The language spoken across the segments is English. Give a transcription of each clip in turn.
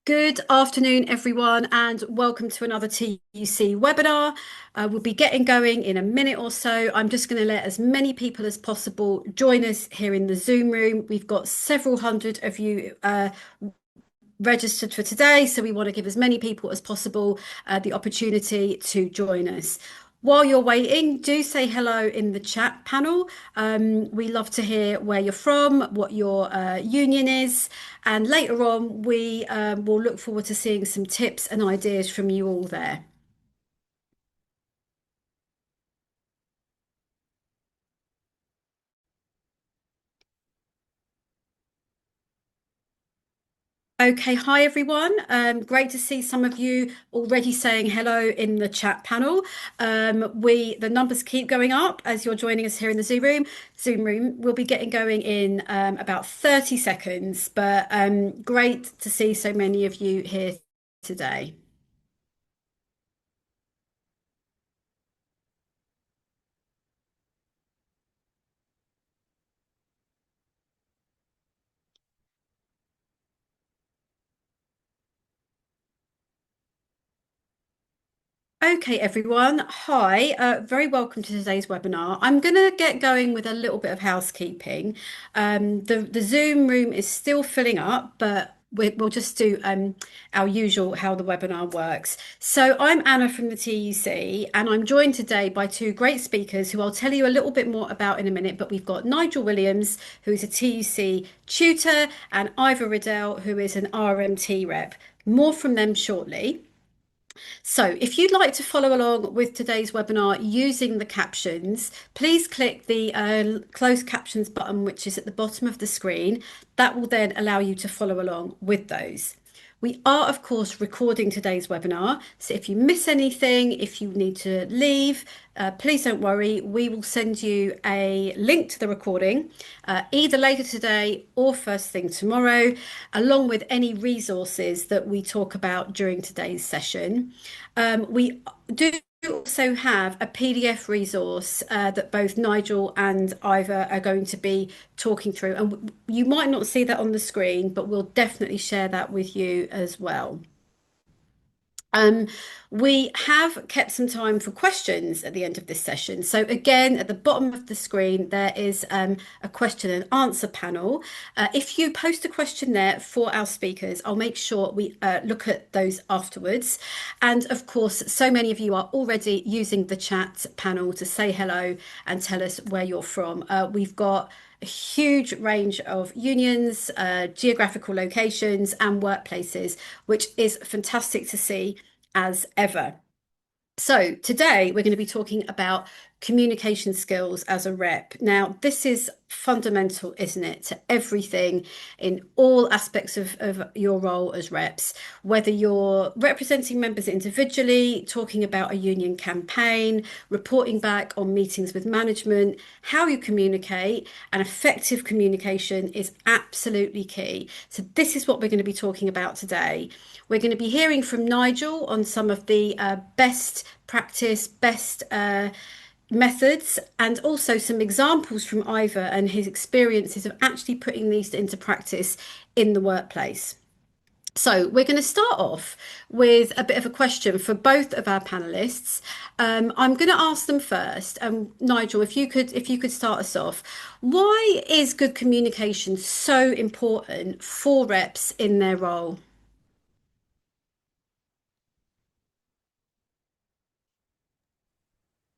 Good afternoon, everyone, and welcome to another TUC webinar. We'll be getting going in a minute or so. I'm just going to let as many people as possible join us here in the Zoom room. We've got several hundred of you registered for today, so we want to give as many people as possible the opportunity to join us. While you're waiting, do say hello in the chat panel. We love to hear where you're from, what your union is, and later on we will look forward to seeing some tips and ideas from you all there. Okay, hi everyone. Great to see some of you already saying hello in the chat panel. The numbers keep going up as you're joining us here in the Zoom room. Zoom room. We'll be getting going in about 30 seconds, but great to see so many of you here today. Okay, everyone. Hi, very welcome to today's webinar. I'm going to get going with a little bit of housekeeping. The Zoom room is still filling up, but we'll just do our usual how the webinar works. So I'm Anna from the TUC, and I'm joined today by two great speakers who I'll tell you a little bit more about in a minute. But we've got Nigel Williams, who is a TUC tutor, and Ivor Riddell, who is an RMT rep. More from them shortly. So if you'd like to follow along with today's webinar using the captions, please click the closed captions button, which is at the bottom of the screen. That will then allow you to follow along with those. We are, of course, recording today's webinar. So if you miss anything, if you need to leave, please don't worry. We will send you a link to the recording either later today or first thing tomorrow, along with any resources that we talk about during today's session. We do also have a PDF resource that both Nigel and Ivor are going to be talking through. And you might not see that on the screen, but we'll definitely share that with you as well. Um, we have kept some time for questions at the end of this session. So again, at the bottom of the screen, there is a question and answer panel. If you post a question there for our speakers, I'll make sure we look at those afterwards. And of course, so many of you are already using the chat panel to say hello and tell us where you're from. We've got a huge range of unions, geographical locations, and workplaces, which is fantastic to see as ever. So today we're going to be talking about communication skills as a rep. Now, this is fundamental, isn't it, to everything in all aspects of your role as reps, whether you're representing members individually, talking about a union campaign, reporting back on meetings with management, how you communicate, and effective communication is absolutely key. So this is what we're going to be talking about today. We're going to be hearing from Nigel on some of the best practice, best methods, and also some examples from Ivor and his experiences of actually putting these into practice in the workplace. So we're going to start off with a bit of a question for both of our panelists. I'm going to ask them first. Nigel, if you could start us off, why is good communication so important for reps in their role?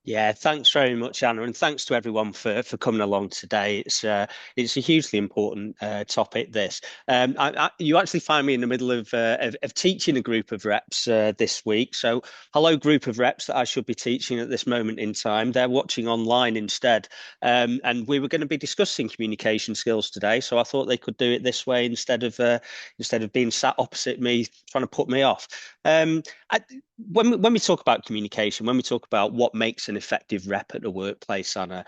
Yeah, thanks very much, Anna, and thanks to everyone for coming along today. It's a hugely important topic. This you actually find me in the middle of teaching a group of reps this week. So, hello, group of reps that I should be teaching at this moment in time. They're watching online instead, and we were going to be discussing communication skills today. So I thought they could do it this way instead of being sat opposite me trying to put me off. I, when we talk about communication, when we talk about what makes an effective rep at the workplace, Anna,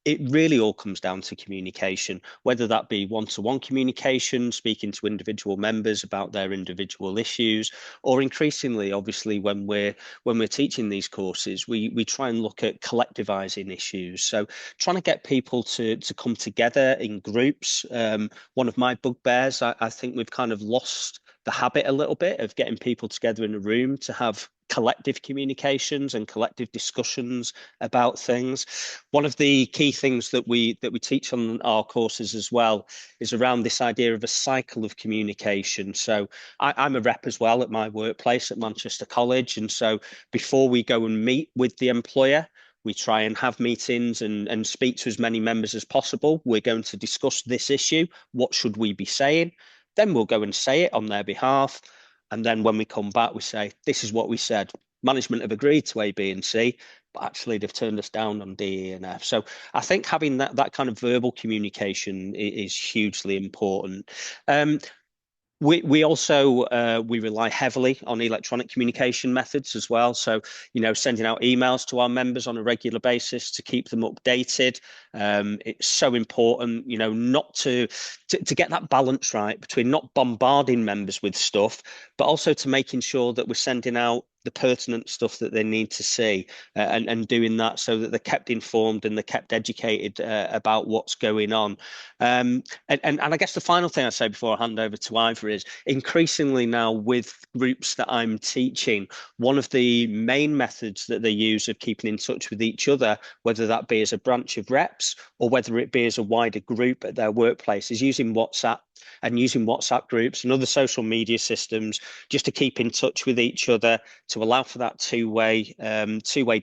it really all comes down to communication, whether that be one-to-one communication, speaking to individual members about their individual issues, or increasingly, obviously, when we're teaching these courses, we try and look at collectivizing issues. So trying to get people to come together in groups. One of my bugbears, I think we've kind of lost the habit a little bit of getting people together in a room to have collective communications and collective discussions about things. One of the key things that we teach on our courses as well is around this idea of a cycle of communication. So I'm a rep as well at my workplace at Manchester College, and so before we go and meet with the employer, we try and have meetings and speak to as many members as possible. We're going to discuss this issue. What should we be saying? Then we'll go and say it on their behalf. And then when we come back, we say, this is what we said. Management have agreed to A, B, and C, but actually they've turned us down on D, E, and F. So I think having that kind of verbal communication is hugely important. We also we rely heavily on electronic communication methods as well. So, sending out emails to our members on a regular basis to keep them updated. It's so important, not to get that balance right between not bombarding members with stuff, but also to making sure that we're sending out the pertinent stuff that they need to see, and doing that so that they're kept informed and they're kept educated about what's going on. And I guess the final thing I say before I hand over to Ivor is increasingly now with groups that I'm teaching, one of the main methods that they use of keeping in touch with each other, whether that be as a branch of reps or whether it be as a wider group at their workplace, is using WhatsApp and using WhatsApp groups and other social media systems just to keep in touch with each other, to allow for that two-way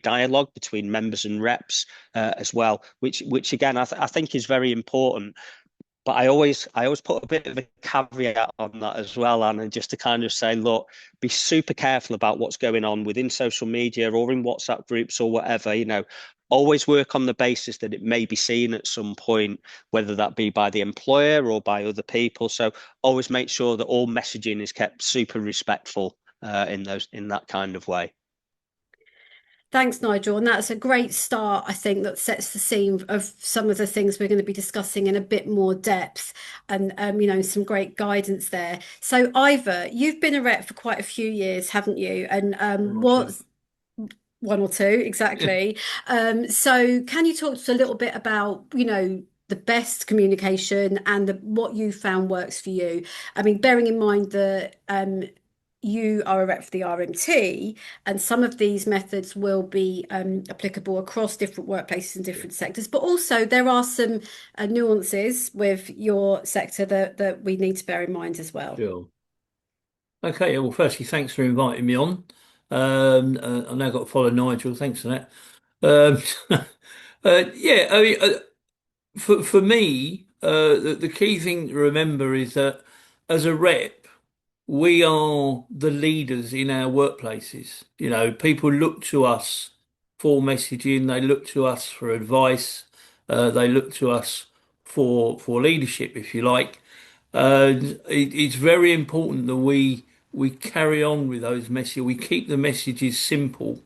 dialogue between members and reps as well, which again I think is very important. But I always put a bit of a caveat on that as well, and just to kind of say, look, be super careful about what's going on within social media or in WhatsApp groups or whatever. Always work on the basis that it may be seen at some point, whether that be by the employer or by other people. So always make sure that all messaging is kept super respectful in that kind of way. Thanks, Nigel. And that's a great start, I think, that sets the scene of some of the things we're going to be discussing in a bit more depth and, some great guidance there. So, Ivor, you've been a rep for quite a few years, haven't you? And One or two. what's one or two exactly? So, can you talk to us a little bit about, the best communication and what you found works for you? I mean, bearing in mind that you are a rep for the RMT, and some of these methods will be applicable across different workplaces and different sectors, but also there are some nuances with your sector that we need to bear in mind as well. Sure. Okay, well, firstly, thanks for inviting me on. I've now got to follow Nigel. Thanks for that. Um, yeah, I mean, for me, the key thing to remember is that as a rep, we are the leaders in our workplaces. People look to us for messaging, they look to us for advice, they look to us for leadership, if you like. It's very important that we carry on with those messages. We keep the messages simple,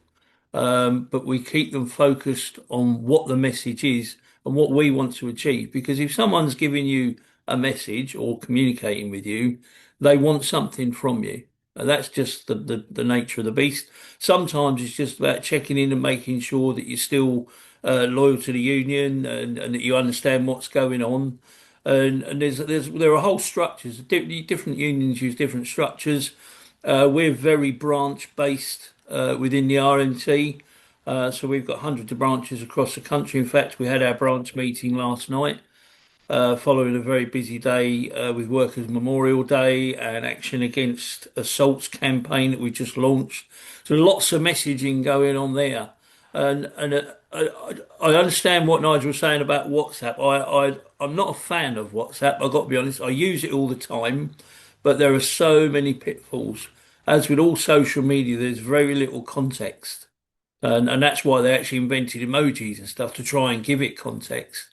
but we keep them focused on what the message is and what we want to achieve. Because if someone's giving you a message or communicating with you, they want something from you. And that's just the nature of the beast. Sometimes it's just about checking in and making sure that you're still loyal to the union and that you understand what's going on. And there are whole structures. Different unions use different structures. We're very branch based within the RMT. So we've got hundreds of branches across the country. In fact, we had our branch meeting last night, following a very busy day with Workers' Memorial Day and Action Against Assaults campaign that we just launched. So lots of messaging going on there. And I understand what Nigel was saying about WhatsApp. I'm not a fan of WhatsApp. I've got to be honest. I use it all the time, but there are so many pitfalls. As with all social media, there's very little context. And that's why they actually invented emojis and stuff to try and give it context.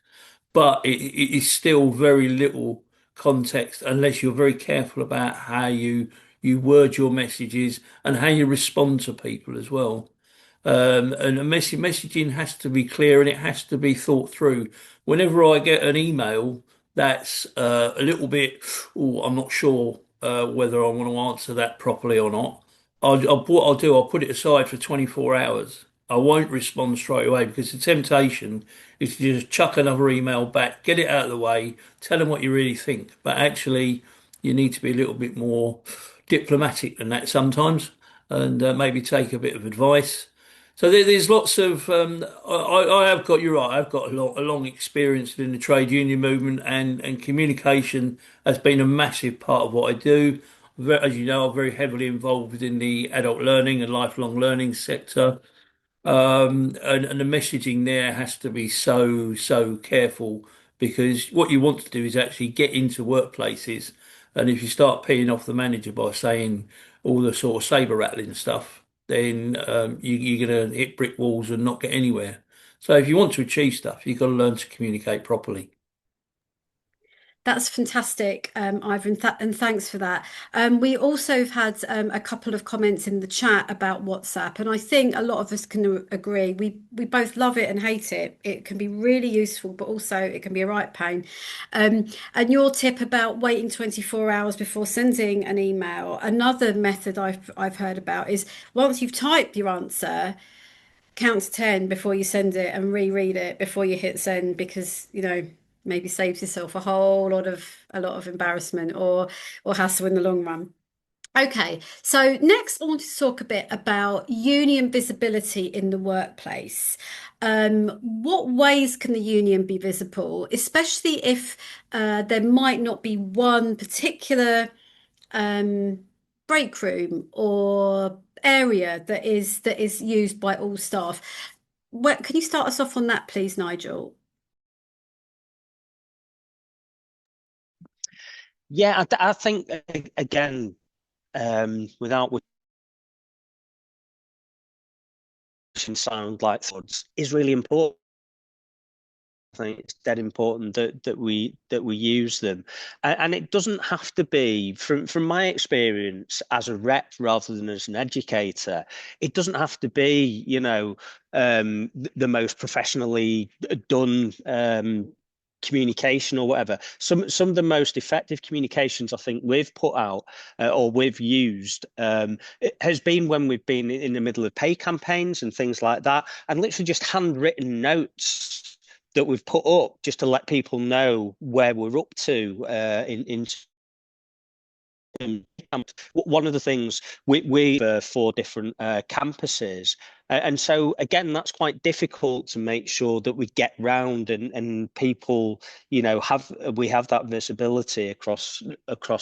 But it is still very little context unless you're very careful about how you word your messages and how you respond to people as well. And the messaging has to be clear and it has to be thought through. Whenever I get an email that's a little bit, oh, I'm not sure whether I want to answer that properly or not. What I'll do, I'll put it aside for 24 hours. I won't respond straight away because the temptation is to just chuck another email back, get it out of the way, tell them what you really think. But actually, you need to be a little bit more diplomatic than that sometimes, and maybe take a bit of advice. So there's lots of I have got, you're right, I've got a long experience in the trade union movement, and communication has been a massive part of what I do. As you know, I'm very heavily involved in the adult learning and lifelong learning sector. And the messaging there has to be so careful, because what you want to do is actually get into workplaces. And if you start peeing off the manager by saying all the sort of saber rattling stuff, then you're going to hit brick walls and not get anywhere. So if you want to achieve stuff, you've got to learn to communicate properly. That's fantastic, Ivor, and thanks for that. We also have had a couple of comments in the chat about WhatsApp, and I think a lot of us can agree. We both love it and hate it. It can be really useful, but also it can be a right pain. And your tip about waiting 24 hours before sending an email, another method I've heard about is once you've typed your answer, count to 10 before you send it and reread it before you hit send, because maybe saves yourself a lot of embarrassment or hassle in the long run. Okay, so next I want to talk a bit about union visibility in the workplace. What ways can the union be visible, especially if there might not be one particular um, break room or area that is used by all staff? Can you start us off on that, please, Nigel? Yeah, I think again, without wishing sound like thoughts, is really important. I think it's dead important that we use them, and it doesn't have to be from my experience as a rep rather than as an educator. It doesn't have to be, the most professionally done communication or whatever. Some of the most effective communications I think we've put out or we've used it has been when we've been in the middle of pay campaigns and things like that, and literally just handwritten notes that we've put up just to let people know where we're up to in one of the things we four different campuses, and so again, that's quite difficult to make sure that we get round and people, have we have that visibility across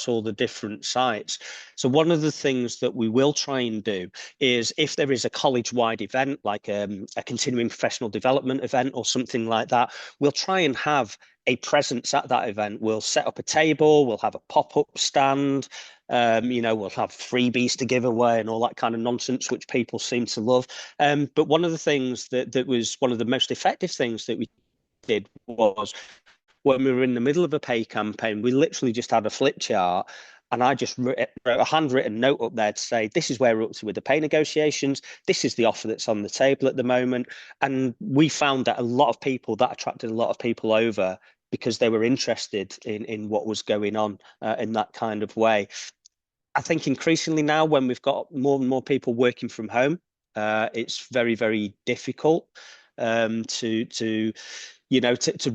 all the different sites. So one of the things that we will try and do is if there is a college-wide event like a continuing professional development event or something like that, we'll try and have a presence at that event. We'll set up a table, we'll have a pop-up stand, we'll have freebies to give away and all that kind of nonsense, which people seem to love. But one of the things that was one of the most effective things that we did was when we were in the middle of a pay campaign, we literally just had a flip chart. And I just wrote a handwritten note up there to say, this is where we're up to with the pay negotiations. This is the offer that's on the table at the moment. And we found that that attracted a lot of people over because they were interested in what was going on in that kind of way. I think increasingly now, when we've got more and more people working from home, it's very, very difficult to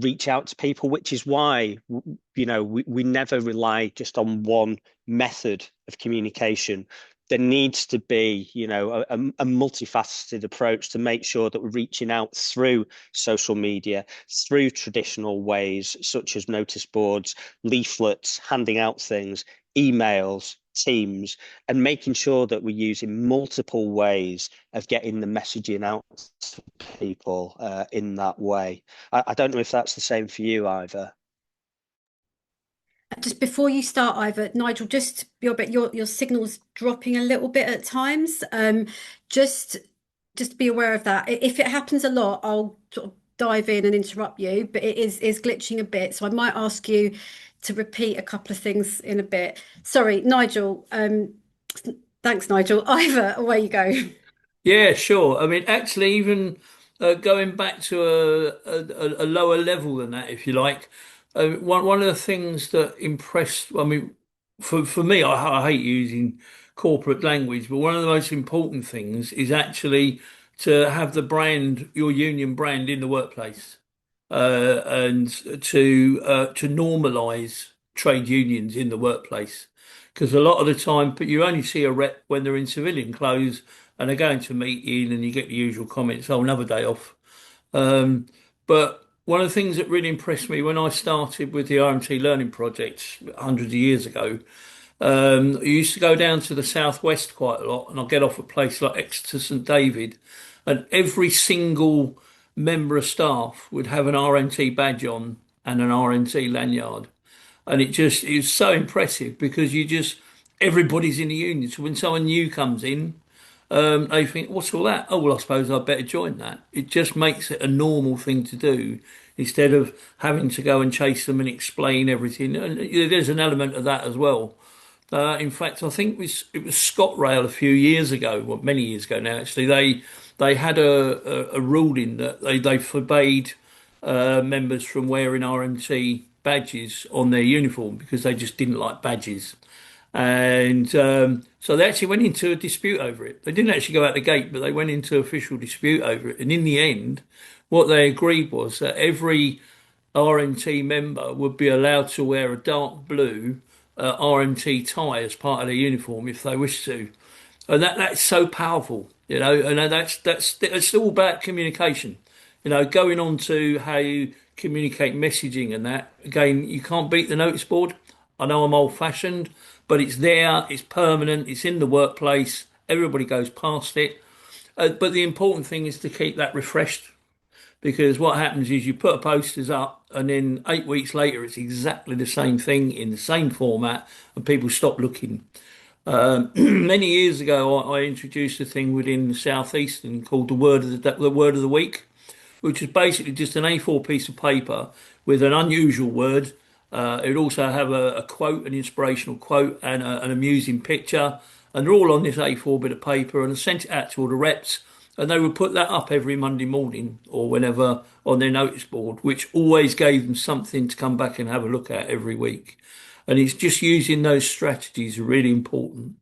reach out to people, which is why we never rely just on one method of communication. There needs to be, a multifaceted approach to make sure that we're reaching out through social media, through traditional ways such as notice boards, leaflets, handing out things, emails, Teams, and making sure that we're using multiple ways of getting the messaging out to people in that way. I don't know if that's the same for you, Ivor. Just before you start, Ivor, Nigel, just your signal's dropping a little bit at times. Just just be aware of that. If it happens a lot, I'll sort of dive in and interrupt you, but it is glitching a bit, so I might ask you to repeat a couple of things in a bit. Sorry, Nigel. Thanks, Nigel. Ivor, away you go. Yeah, sure. I mean, actually, even going back to a lower level than that, if you like, one of the things that impressed, I mean, for me, I hate using corporate language, but one of the most important things is actually to have the brand, your union brand, in the workplace, and to normalise trade unions in the workplace. Because a lot of the time, but you only see a rep when they're in civilian clothes and they're going to a meeting and you get the usual comments, oh, another day off. Um, but one of the things that really impressed me when I started with the RMT Learning Project hundreds of years ago, I used to go down to the southwest quite a lot, and I'll get off at places like Exeter St David, and every single member of staff would have an RMT badge on and an RMT lanyard, and it was so impressive because everybody's in the union. So when someone new comes in, they think, what's all that? Oh, well, I suppose I'd better join that. It just makes it a normal thing to do instead of having to go and chase them and explain everything. And there's an element of that as well. In fact, I think it was ScotRail a few years ago, well, many years ago now, actually. They had a ruling that they forbade members from wearing RMT badges on their uniform because they just didn't like badges. And so they actually went into a dispute over it. They didn't actually go out the gate, but they went into official dispute over it. And in the end, what they agreed was that every RMT member would be allowed to wear a dark blue RMT tie as part of their uniform if they wish to. And that's so powerful, and that's all about communication. Going on to how you communicate messaging and that. Again, you can't beat the notice board. I know I'm old fashioned, but it's there, it's permanent, it's in the workplace, everybody goes past it. But the important thing is to keep that refreshed because what happens is you put posters up and then 8 weeks later it's exactly the same thing in the same format and people stop looking. Many years ago, I introduced a thing within the Southeastern called the word of the week, which is basically just an A4 piece of paper with an unusual word. It would also have a quote, an inspirational quote, and an amusing picture, and they're all on this A4 bit of paper. And I sent it out to all the reps, and they would put that up every Monday morning or whenever on their notice board, which always gave them something to come back and have a look at every week. And it's just using those strategies are really important.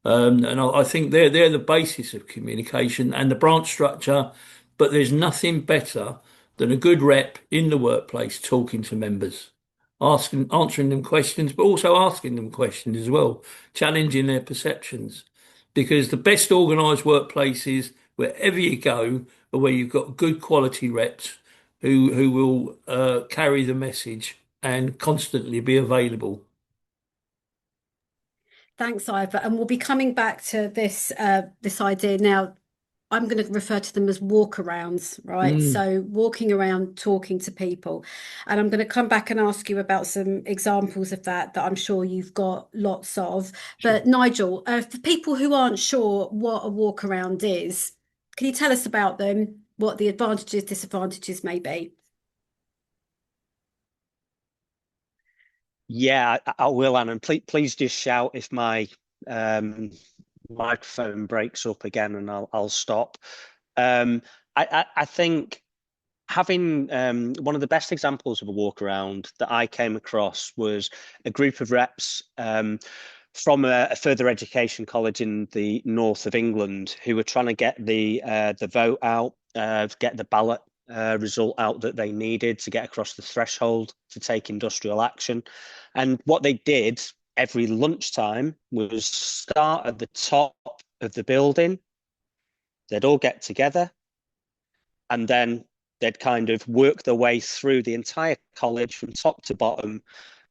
And I think they're the basis of communication and the branch structure. But there's nothing better than a good rep in the workplace talking to members, answering them questions, but also asking them questions as well, challenging their perceptions. Because the best organised workplaces, wherever you go, are where you've got good quality reps who will carry the message and constantly be available. Thanks, Ivor. And we'll be coming back to this idea now. I'm going to refer to them as walkarounds, right? Mm, So walking around, talking to people. And I'm going to come back and ask you about some examples of that I'm sure you've got lots of. sure. But Nigel, for people who aren't sure what a walkaround is, can you tell us about them, what the advantages, disadvantages may be? Yeah, I will, Anna. And please just shout if my um, microphone breaks up again, and I'll stop. I think having one of the best examples of a walk around that I came across was a group of reps from a further education college in the north of England who were trying to get the vote out, get the ballot result out that they needed to get across the threshold to take industrial action. And what they did every lunchtime was start at the top of the building. They'd all get together and then they'd kind of work their way through the entire college from top to bottom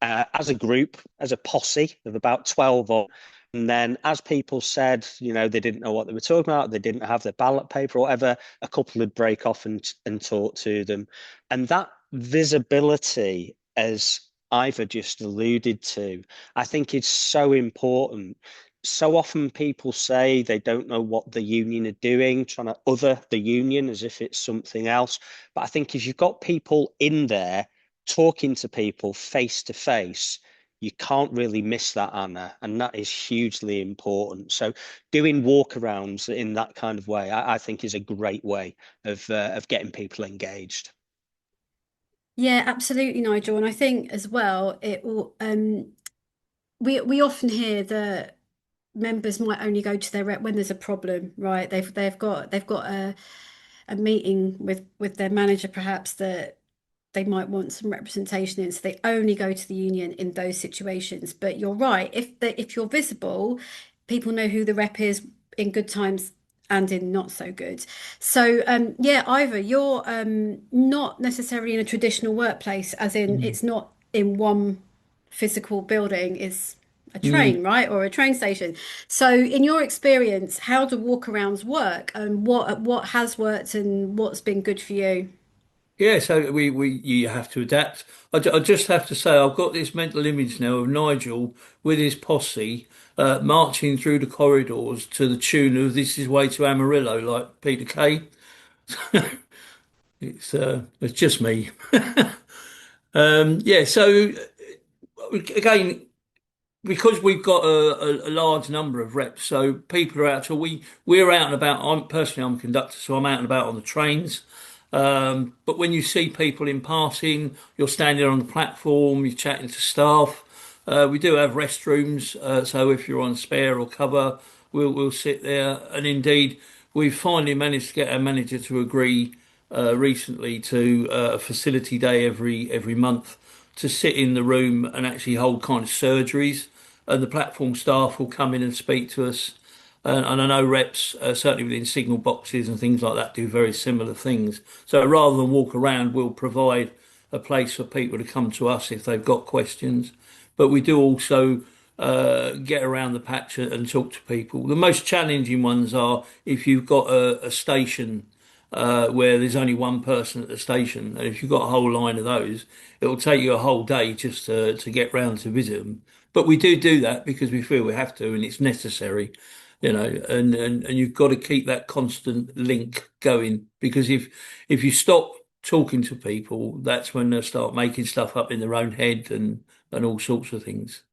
as a group, as a posse of about 12 of. And then, as people said, they didn't know what they were talking about, they didn't have their ballot paper or whatever, a couple would break off and talk to them. And that visibility, as Ivor just alluded to, I think is so important. So often people say they don't know what the union are doing, trying to other the union as if it's something else. But I think if you've got people in there talking to people face to face, you can't really miss that, Anna, and that is hugely important. So doing walkarounds in that kind of way, I think is a great way of getting people engaged. Yeah, absolutely, Nigel. And I think as well, it will we often hear that members might only go to their rep when there's a problem, right? They've got a meeting with their manager perhaps that they might want some representation in, so they only go to the union in those situations. But you're right, if you're visible, people know who the rep is in good times and in not so good. So yeah, Ivor, you're not necessarily in a traditional workplace, as in Mm. it's not in one physical building, it's a Mm. train, right? Or a train station. So in your experience, how do walkarounds work, and what has worked and what's been good for you? Yeah, so we you have to adapt. I just have to say I've got this mental image now of Nigel with his posse marching through the corridors to the tune of "This Is Way to Amarillo," like Peter Kay. It's just me. Yeah, so again, because we've got a large number of reps, so people are out. So we're out and about. I'm a conductor, so I'm out and about on the trains. But when you see people in passing, you're standing on the platform, you're chatting to staff. We do have restrooms, so if you're on spare or cover, we'll sit there. And indeed, we've finally managed to get our manager to agree recently to a facility day every month to sit in the room and actually hold kind of surgeries, and the platform staff will come in and speak to us. And I know reps, certainly within signal boxes and things like that, do very similar things. So rather than walk around, we'll provide a place for people to come to us if they've got questions. But we do also get around the patch and talk to people. The most challenging ones are if you've got a station where there's only one person at the station, and if you've got a whole line of those, it'll take you a whole day just to get round to visit them. But we do that because we feel we have to, and it's necessary, and you've got to keep that constant link going because if you stop talking to people, that's when they start making stuff up in their own head and all sorts of things.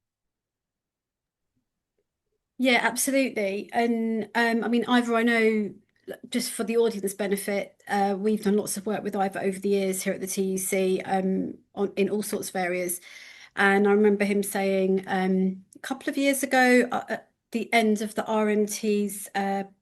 Yeah, absolutely. And I mean, Ivor, I know just for the audience benefit, we've done lots of work with Ivor over the years here at the TUC in all sorts of areas. And I remember him saying a couple of years ago, at the end of the RMT's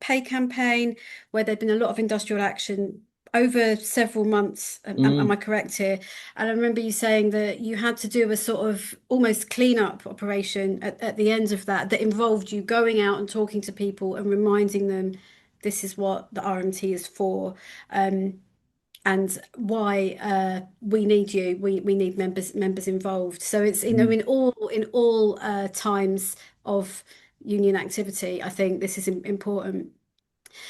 pay campaign, where there'd been a lot of industrial action over several months. Am I Mm, correct here? And I remember you saying that you had to do a sort of almost cleanup operation at the end of that that involved you going out and talking to people and reminding them this is what the RMT is for. And why we need you. We need members involved. So it's mm, in all times of union activity. I think this is important.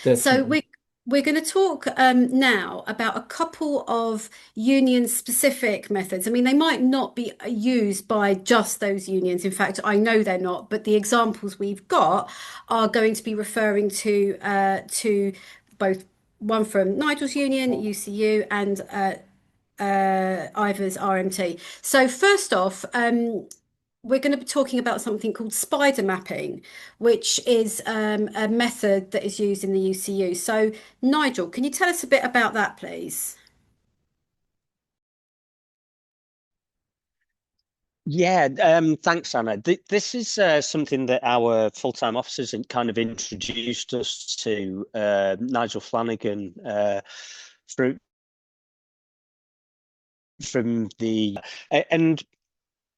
So definitely. we're going to talk now about a couple of union specific methods. I mean, they might not be used by just those unions. In fact, I know they're not, but the examples we've got are going to be referring to both one from Nigel's union, UCU, and Ivor's RMT. So first off, we're going to be talking about something called spider mapping, which is a method that is used in the UCU. So, Nigel, can you tell us a bit about that, please? Yeah, thanks, Anna. This is something that our full-time officers kind of introduced us to, Nigel Flanagan, through from the and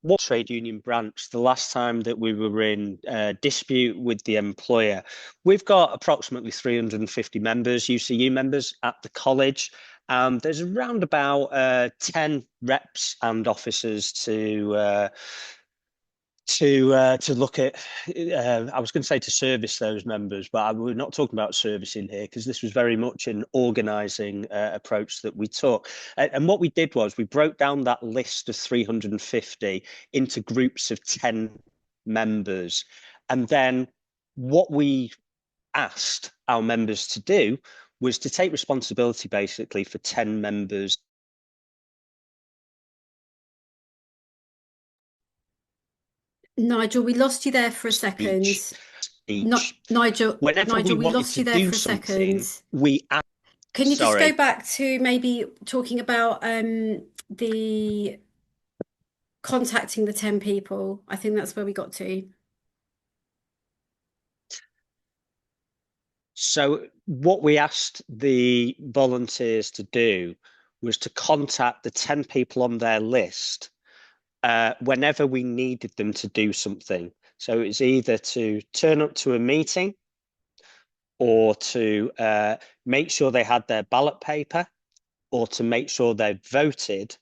what trade union branch the last time that we were in dispute with the employer. We've got approximately 350 members, UCU members at the college. There's around about 10 reps and officers to look at. I was going to say to service those members, but we're not talking about servicing here because this was very much an organising approach that we took. And what we did was we broke down that list of 350 into groups of 10 members, and then what we asked our members to do was to take responsibility basically for 10 members Nigel, we lost you there for a each. second. No, Each. Nigel, Whenever we Nigel, we wanted lost to you there do for a something, second. we asked. Can you just go Sorry. back to maybe talking about the contacting the 10 people? I think that's where we got to. So what we asked the volunteers to do was to contact the 10 people on their list whenever we needed them to do something. So it's either to turn up to a meeting or to make sure they had their ballot paper or to make sure they'd voted.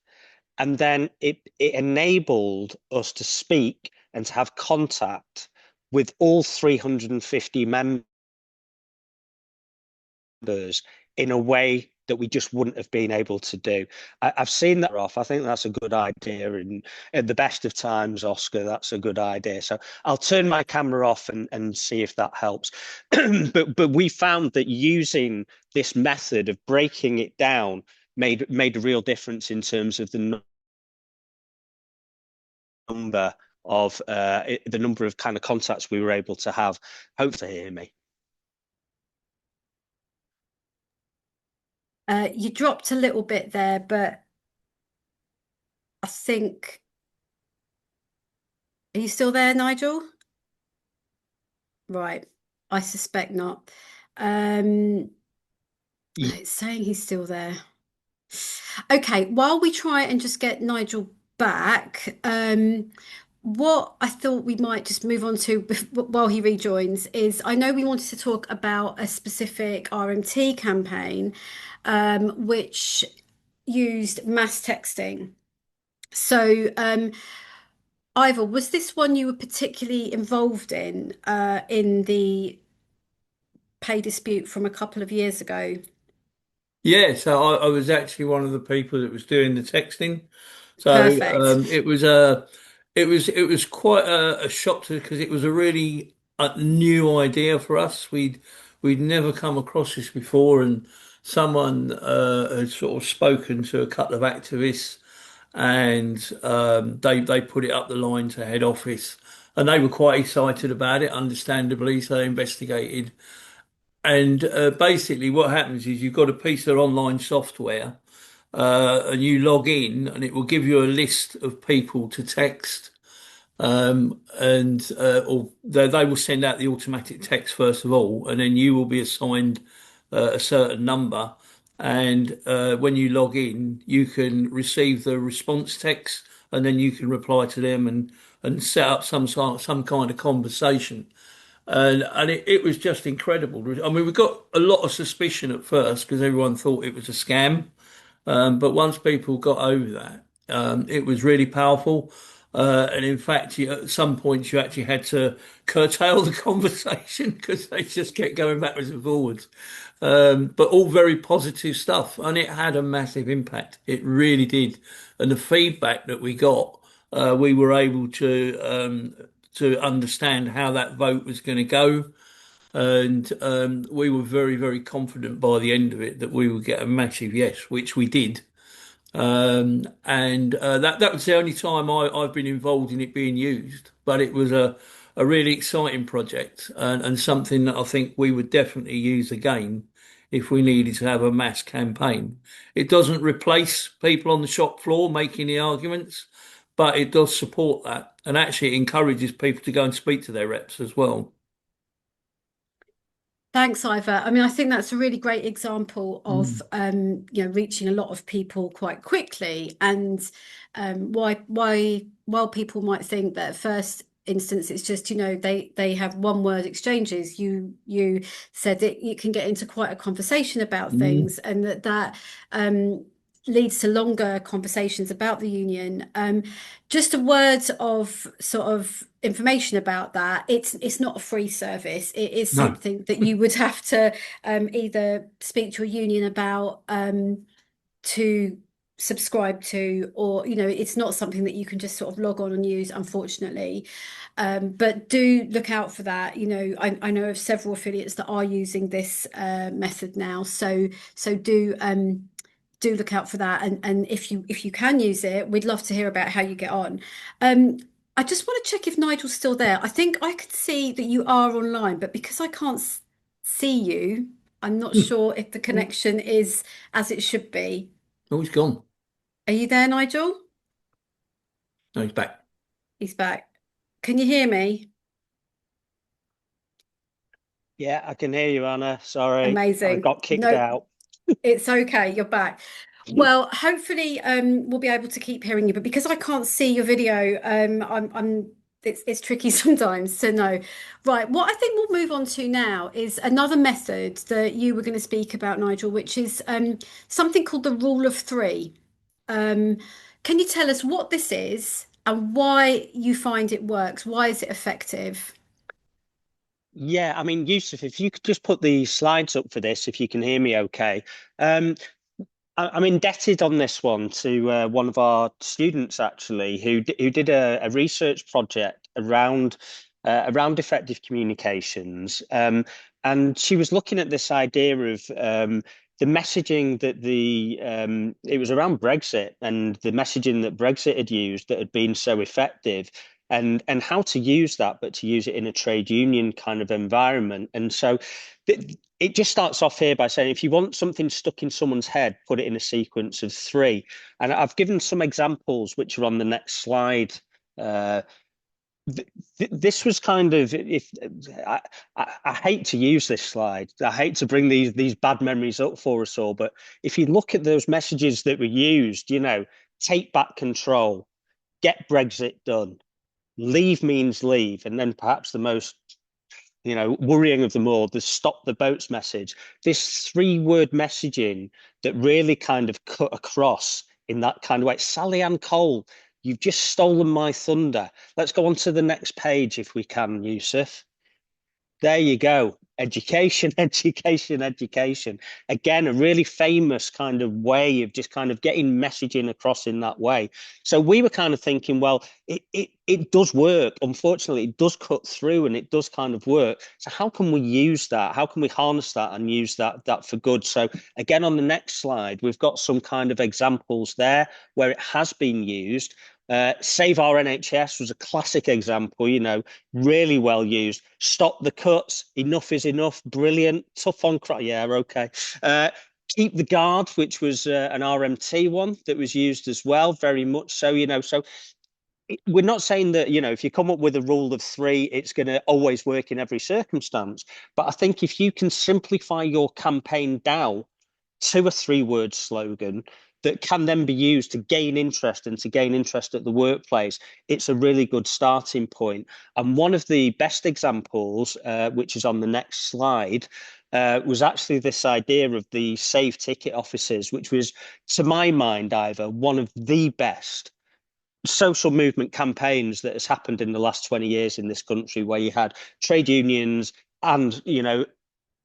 And then it enabled us to speak and to have contact with all 350 members in a way that we just wouldn't have been able to do. Have seen that off. I think that's a good idea. And at the best of times, Oscar, that's a good idea. So I'll turn my camera off and see if that helps. but we found that using this method of breaking it down made a real difference in terms of the number the number of kind of contacts we were able to have. Hopefully, hear me. You dropped a little bit there, but I think, are you still there, Nigel? Right. I suspect not. Um, it's saying he's still there. Okay, while we try and just get Nigel back, what I thought we might just move on to while he rejoins is I know we wanted to talk about a specific RMT campaign, which used mass texting. So, Ivor, was this one you were particularly involved in the pay dispute from a couple of years ago? Yeah, so I was actually one of the people that was doing the texting. So Perfect. it was quite a shock to because it was a really new idea for us. We'd never come across this before, and someone had sort of spoken to a couple of activists, and they put it up the line to head office, and they were quite excited about it, understandably. So they investigated. And basically, what happens is you've got a piece of online software, and you log in, and it will give you a list of people to text. And or they will send out the automatic text first of all, and then you will be assigned a certain number. And when you log in, you can receive the response text, and then you can reply to them and set up some kind of conversation. And it was just incredible. I mean, we got a lot of suspicion at first because everyone thought it was a scam. But once people got over that, it was really powerful. And in fact, at some points, you actually had to curtail the conversation because they just kept going backwards and forwards. But all very positive stuff. And it had a massive impact. It really did. And the feedback that we got, we were able to understand how that vote was going to go. And we were very, very confident by the end of it that we would get a massive yes, which we did. And that was the only time I've been involved in it being used. But it was a really exciting project and something that I think we would definitely use again if we needed to have a mass campaign. It doesn't replace people on the shop floor making the arguments, but it does support that. And actually, it encourages people to go and speak to their reps as well. Thanks, Ivor. I mean, I think that's a really great example of Mm. reaching a lot of people quite quickly. And why while people might think that at first instance it's just, they have one word exchanges, you said it can get into quite a conversation about Mm. things, and that leads to longer conversations about the union. Just a word of sort of information about that. It's not a free service. It is No. something that you would have to either speak to a union about, to subscribe to, or it's not something that you can just sort of log on and use, unfortunately. But do look out for that. I know of several affiliates that are using this method now, so do look out for that. And if you can use it, we'd love to hear about how you get on. Um, I just want to check if Nigel's still there. I think I could see that you are online, but because I can't see you, I'm not sure if the Oh, connection is as it should be. he's gone. Are you there, Nigel? No, he's back. He's back. Can you hear me? Yeah, I can hear you, Anna. Sorry, I Amazing. got kicked No, out. it's okay. You're back. Well, hopefully, we'll be able to keep hearing you, but because I can't see your video, it's tricky sometimes to know. Right, what I think we'll move on to now is another method that you were going to speak about, Nigel, which is something called the rule of three. Um, can you tell us what this is and why you find it works? Why is it effective? Yeah, I mean, Yusuf, if you could just put the slides up for this, if you can hear me okay. Um, I'm indebted on this one to one of our students actually, who did a research project around effective communications, and she was looking at this idea of the messaging that it was around Brexit and the messaging that Brexit had used that had been so effective. And how to use that, but to use it in a trade union kind of environment. And so it just starts off here by saying if you want something stuck in someone's head, put it in a sequence of three. And I've given some examples which are on the next slide. Uh, this was kind of if I hate to use this slide. I hate to bring these bad memories up for us all, but if you look at those messages that were used, take back control, get Brexit done, leave means leave, and then perhaps the most worrying of them all, the stop the boats message, this three-word messaging that really kind of cut across in that kind of way. Sally Ann Cole, you've just stolen my thunder. Let's go on to the next page if we can, Yusuf. There you go. Education, education, education. Again, a really famous kind of way of just kind of getting messaging across in that way. So we were kind of thinking, well, it does work. Unfortunately, it does cut through and it does kind of work. So how can we use that? How can we harness that and use that for good? So again, on the next slide, we've got some kind of examples there where it has been used. Save Our NHS was a classic example, really well used. Stop the cuts. Enough is enough. Brilliant. Tough on crime. Yeah, okay. Keep the guard, which was an RMT one that was used as well, very much so, So we're not saying that, if you come up with a rule of three, it's going to always work in every circumstance. But I think if you can simplify your campaign down to a three-word slogan that can then be used to gain interest and to gain interest at the workplace, it's a really good starting point. And one of the best examples, which is on the next slide, was actually this idea of the save ticket offices, which was, to my mind, Ivor, one of the best social movement campaigns that has happened in the last 20 years in this country, where you had trade unions and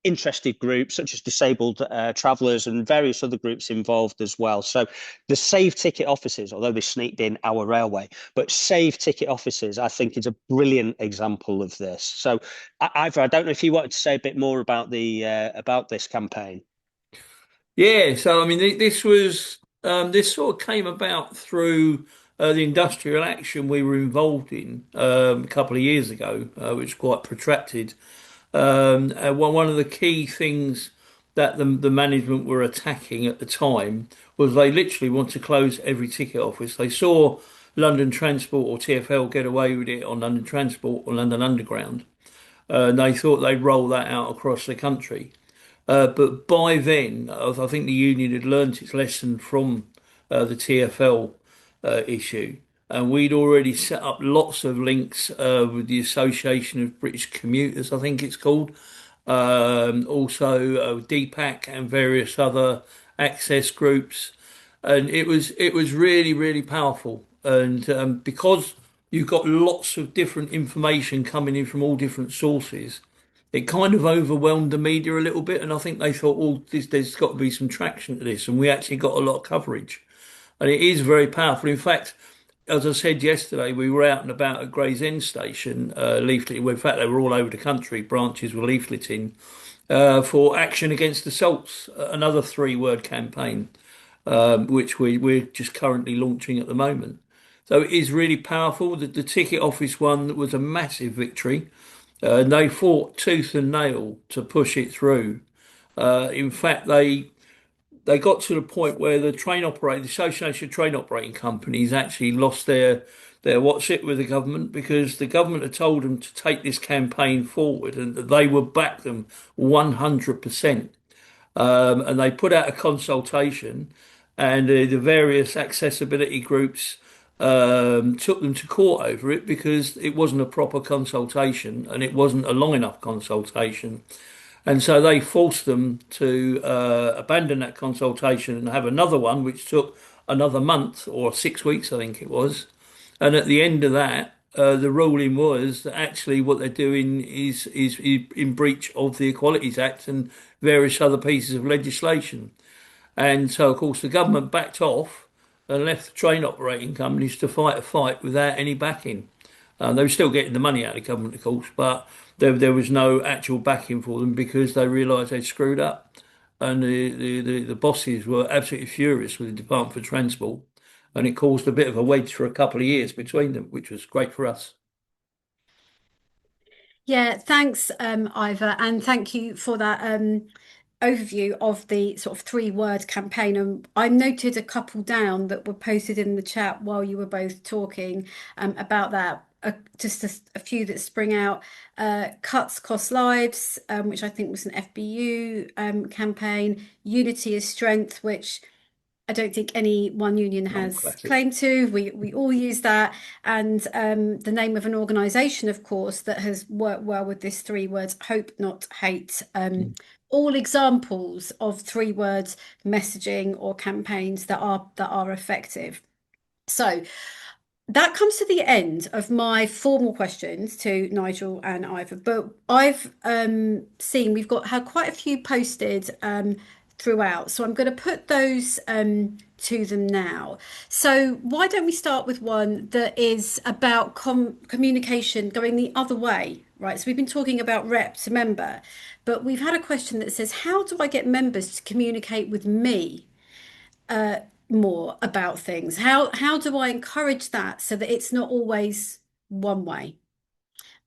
interested groups such as disabled travellers and various other groups involved as well. So the Save Ticket offices, although they sneaked in our railway, but Save Ticket offices, I think, is a brilliant example of this. So, Ivor, I don't know if you wanted to say a bit more about this campaign. Yeah, so I mean, this was this sort of came about through the industrial action we were involved in a couple of years ago, which was quite protracted. And one of the key things that the management were attacking at the time was they literally want to close every ticket office. They saw London Transport or TfL get away with it on London Transport or London Underground, and they thought they'd roll that out across the country. But by then, I think the union had learnt its lesson from the TfL issue. And we'd already set up lots of links with the Association of British Commuters, I think it's called. Also, DPAC and various other access groups. And it was really, really powerful. And because you've got lots of different information coming in from all different sources, it kind of overwhelmed the media a little bit, and I think they thought, "Oh, there's got to be some traction to this," and we actually got a lot of coverage, and it is very powerful. In fact, as I said yesterday, we were out and about at Gray's End Station, leafleting. Well, in fact, they were all over the country. Branches were leafleting for Action Against Assaults, another three-word campaign, which we're just currently launching at the moment. So it is really powerful. The ticket office one was a massive victory. And they fought tooth and nail to push it through. In fact, they got to the point where the Association of Train Operating Companies actually lost their what's it with the government, because the government had told them to take this campaign forward and that they would back them 100%. And they put out a consultation, and the various accessibility groups took them to court over it because it wasn't a proper consultation and it wasn't a long enough consultation. And so they forced them to abandon that consultation and have another one, which took another month or 6 weeks, I think it was. And at the end of that, the ruling was that actually what they're doing is in breach of the Equalities Act and various other pieces of legislation. And so, of course, the government backed off and left the train operating companies to fight a fight without any backing. They were still getting the money out of the government, of course, but there was no actual backing for them because they realised they'd screwed up. And the bosses were absolutely furious with the Department for Transport. And it caused a bit of a wedge for a couple of years between them, which was great for us. Yeah, thanks, Ivor, and thank you for that overview of the sort of three-word campaign. And I noted a couple down that were posted in the chat while you were both talking about that. Just a few that spring out. Cuts cost lives, which I think was an FBU campaign. Unity is strength, which I don't think any one union Oh, has classic. claim to. We all use that, and the name of an organisation, of course, that has worked well with this three words: hope, not hate. All examples of three words messaging or campaigns that are effective. So that comes to the end of my formal questions to Nigel and Ivor. But I've seen we've got had quite a few posted throughout, so I'm going to put those to them now. So why don't we start with one that is about communication going the other way, right? So we've been talking about rep to member, but we've had a question that says, how do I get members to communicate with me more about things? How do I encourage that so that it's not always one way?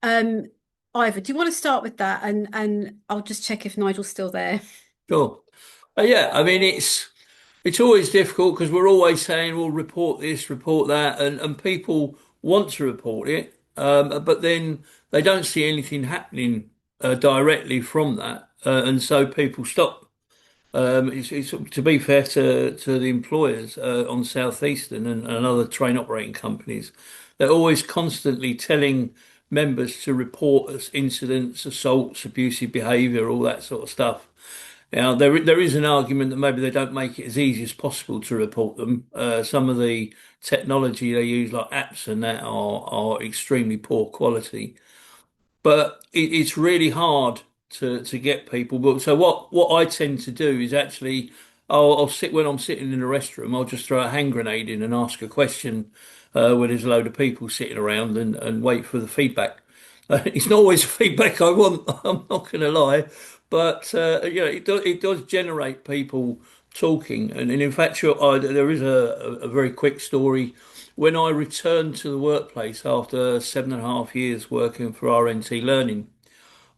Um, Ivor, do you want to start with that? And I'll just check if Nigel's still there. Sure. Yeah, I mean it's always difficult because we're always saying, "Well, report this, report that," and people want to report it, but then they don't see anything happening directly from that, and so people stop. It's to be fair to the employers on Southeastern and other train operating companies, they're always constantly telling members to report as incidents, assaults, abusive behaviour, all that sort of stuff. Now, there is an argument that maybe they don't make it as easy as possible to report them. Some of the technology they use, like apps and that, are extremely poor quality. But it's really hard to get people. But so what I tend to do is actually I'll sit when I'm sitting in a restroom, I'll just throw a hand grenade in and ask a question when there's a load of people sitting around and wait for the feedback. It's not always the feedback I want. I'm not going to lie, but it does generate people talking. And in fact, there is a very quick story. When I returned to the workplace after 7.5 years working for RNT Learning,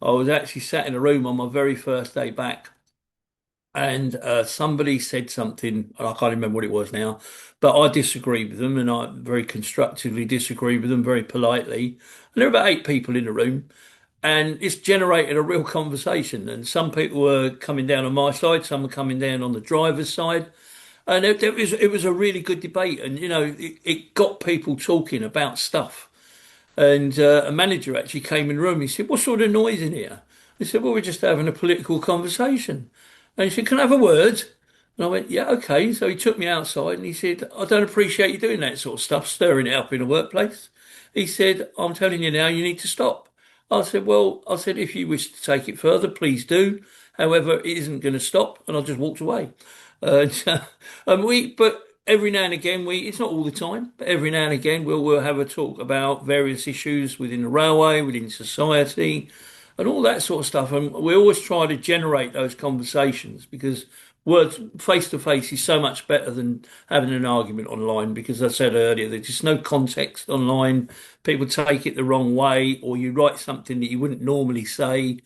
I was actually sat in a room on my very first day back, and somebody said something, and I can't remember what it was now, but I disagreed with them, and I very constructively disagreed with them very politely. And there were about 8 people in the room, and it's generated a real conversation. And some people were coming down on my side, some were coming down on the driver's side. And it was a really good debate, and it got people talking about stuff. And a manager actually came in the room. He said, "What sort of noise in here?" I said, "Well, we're just having a political conversation." And he said, "Can I have a word?" And I went, "Yeah, okay." So he took me outside and he said, "I don't appreciate you doing that sort of stuff, stirring it up in a workplace." He said, "I'm telling you now, you need to stop." I said, "Well," I said, "if you wish to take it further, please do. However, it isn't going to stop." And I just walked away. Uh, but every now and again, it's not all the time, but every now and again, we'll have a talk about various issues within the railway, within society, and all that sort of stuff. And we always try to generate those conversations because words face to face is so much better than having an argument online. Because as I said earlier, there's just no context online. People take it the wrong way, or you write something that you wouldn't normally say.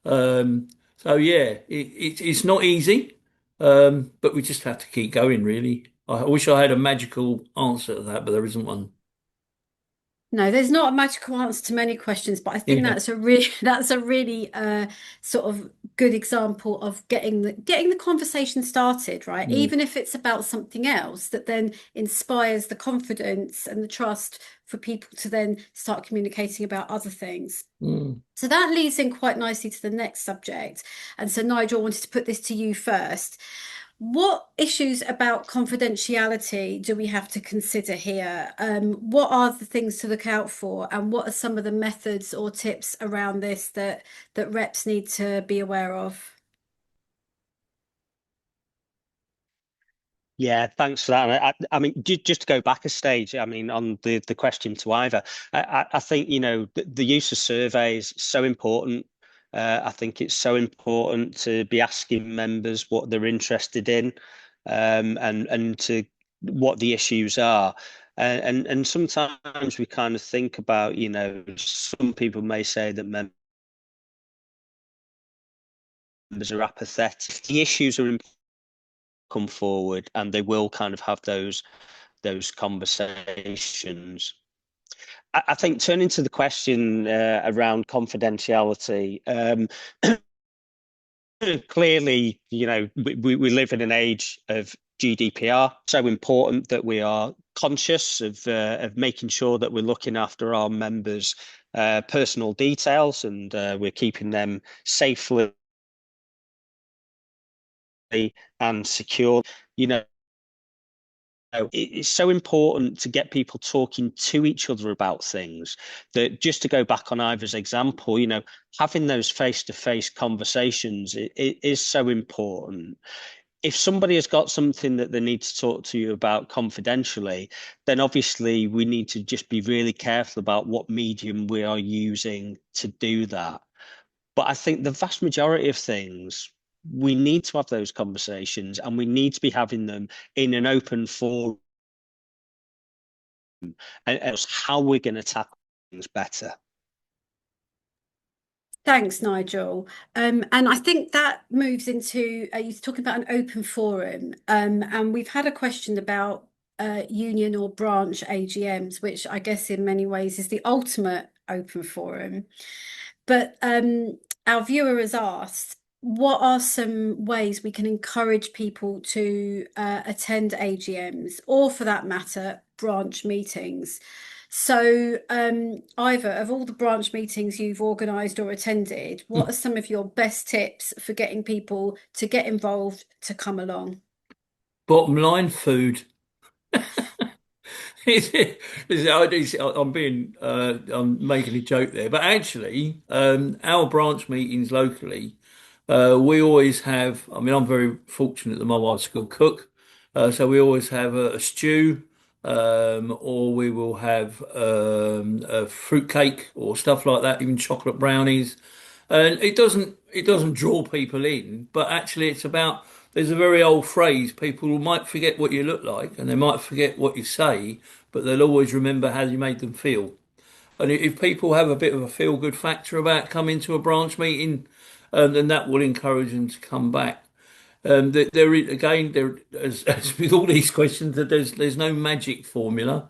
So yeah, it's not easy, but we just have to keep going. Really, I wish I had a magical answer to that, but there isn't one. No, there's not a magical answer to many questions, but I think Yeah. that's a really that's a really sort of good example of getting the conversation started, right? Mm, Even if it's about something else that then inspires the confidence and the trust for people to then start communicating about other things. mm. So that leads in quite nicely to the next subject. And so, Nigel, I wanted to put this to you first. What issues about confidentiality do we have to consider here? What are the things to look out for, and what are some of the methods or tips around this that reps need to be aware of? Yeah, thanks for that. And I mean, just to go back a stage, I mean, on the question to Ivor, I think, the use of surveys is so important. I think it's so important to be asking members what they're interested in, and to what the issues are. And sometimes we kind of think about, some people may say that members are apathetic. The issues are important, come forward, and they will kind of have those conversations. I think turning to the question around confidentiality, clearly, we live in an age of GDPR, so important that we are conscious of making sure that we're looking after our members' personal details, and we're keeping them safely and secure. You know, it's so important to get people talking to each other about things. That, just to go back on Ivor's example, having those face-to-face conversations, it is so important. If somebody has got something that they need to talk to you about confidentially, then obviously we need to just be really careful about what medium we are using to do that. But I think the vast majority of things, we need to have those conversations, and we need to be having them in an open forum, and it's how we're going to tackle things better. Thanks, Nigel. And I think that moves into you're talking about an open forum, and we've had a question about union or branch AGMs, which I guess in many ways is the ultimate open forum. But our viewer has asked, what are some ways we can encourage people to attend AGMs, or for that matter, branch meetings? So, Ivor, of all the branch meetings you've organised or attended, what are some of your best tips for getting people to get involved, to come along? Bottom line, food. I'm being, I'm making a joke there, but actually, our branch meetings locally, we always have. I mean, I'm very fortunate that my wife's a good cook, so we always have a stew, or we will have a fruit cake or stuff like that, even chocolate brownies. And it doesn't draw people in, but actually it's about, there's a very old phrase, people might forget what you look like and they might forget what you say, but they'll always remember how you made them feel. And if people have a bit of a feel good factor about coming to a branch meeting, then that will encourage them to come back. There is, again, as with all these questions, that there's no magic formula.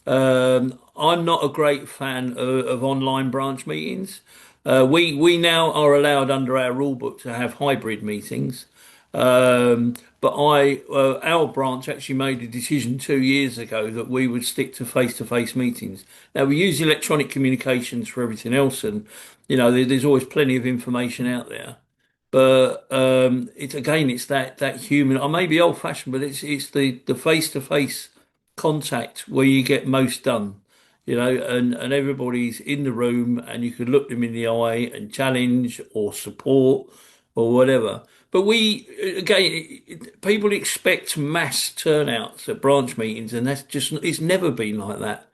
I'm not a great fan of online branch meetings. We now are allowed under our rule book to have hybrid meetings. But our branch actually made a decision 2 years ago that we would stick to face-to-face meetings. Now we use electronic communications for everything else, and there's always plenty of information out there. But it's that human. I may be old fashioned, but it's the face to face contact where you get most done. And everybody's in the room, and you could look them in the eye and challenge or support or whatever. But people expect mass turnouts at branch meetings, and it's never been like that.